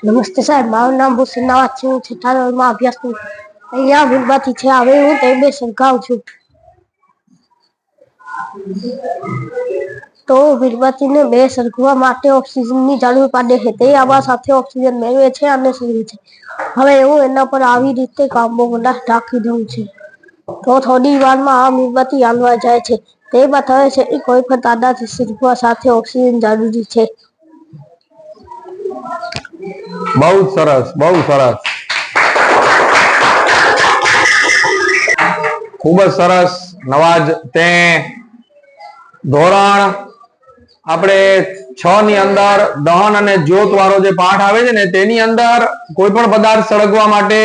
નમસ્તે સાહેબ, મારું નામ હુસેન નવાજ છે. હું છઠ્ઠા ધોરણમાં અભ્યાસ કરું. અહીંયા મીણબત્તી છે, હવે હું તે બે સરખાવું છું. તો મીણબત્તીને બે સરખવા માટે ઓક્સિજનની જરૂર પડે છે. તે હવા સાથે ઓક્સિજન મેળવે છે અને સળગે છે. હવે હું એના પર આવી રીતે કાર્બોગલાસ ઢાંકી દઉં છું. તો થોડી વારમાં આ મીણબત્તી આલવા જાય છે. તે બતાવે છે કે કોઈ પણ તાદાથી સરખવા સાથે ઓક્સિજન જરૂરી છે. બહુ સરસ, બહુ સરસ, ખૂબ જ સરસ. નવાજ, તે ધોરણ આપણે 6 ની અંદર દહન અને જ્યોત વાળો જે પાઠ આવે છે ને, તેની અંદર કોઈ પણ પદાર્થ સળગવા માટે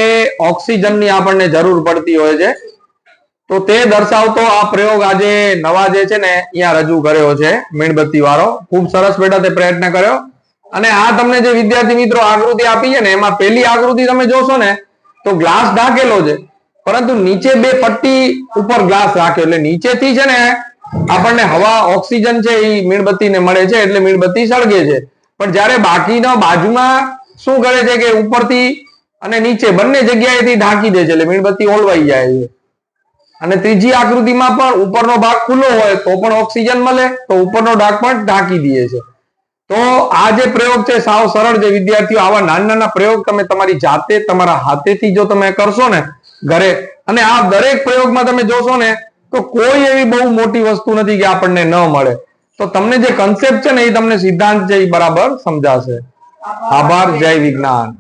ઓક્સિજનની આપણને જરૂર પડતી હોય છે. તો તે દર્શાવતો આ પ્રયોગ આજે નવાજે છે ને અહીંયા રજૂ કર્યો છે, મીણબત્તી વાળો. ખૂબ સરસ બેટા તે પ્રયત્ન કર્યો. અને આ તમને જે વિદ્યાર્થી મિત્રો આકૃતિ આપી છે ને, એમાં પહેલી આકૃતિ તમે જોશો ને તો ગ્લાસ ઢાંકેલો છે, પરંતુ નીચે બે પટ્ટી ઉપર ગ્લાસ રાખ્યો, એટલે નીચેથી છે ને આપણને હવા ઓક્સિજન છે એ મીણબત્તીને મળે છે, એટલે મીણબત્તી સળગે છે. પણ જ્યારે બાકીના બાજુમાં શું કરે છે કે ઉપરથી અને નીચે બંને જગ્યાએથી ઢાંકી દે છે, એટલે મીણબત્તી ઓલવાઈ જાય છે. અને ત્રીજી આકૃતિમાં પણ ઉપરનો ભાગ ખુલ્લો હોય તો પણ ઓક્સિજન મળે, તો ઉપરનો ભાગ પણ ઢાંકી દે છે. તો આ જે પ્રયોગ છે સાવ સરળ છે વિદ્યાર્થીઓ. આવા નાના નાના પ્રયોગ તમે તમારી જાતે તમારા હાથેથી જો તમે કરશો ને ઘરે, અને આ દરેક પ્રયોગમાં તમે જોશો ને તો કોઈ એવી બહુ મોટી વસ્તુ નથી કે આપણને ન મળે. તો તમને જે કન્સેપ્ટ છે ને એ તમને સિદ્ધાંત છે એ બરાબર સમજાશે. આભાર. જય વિજ્ઞાન.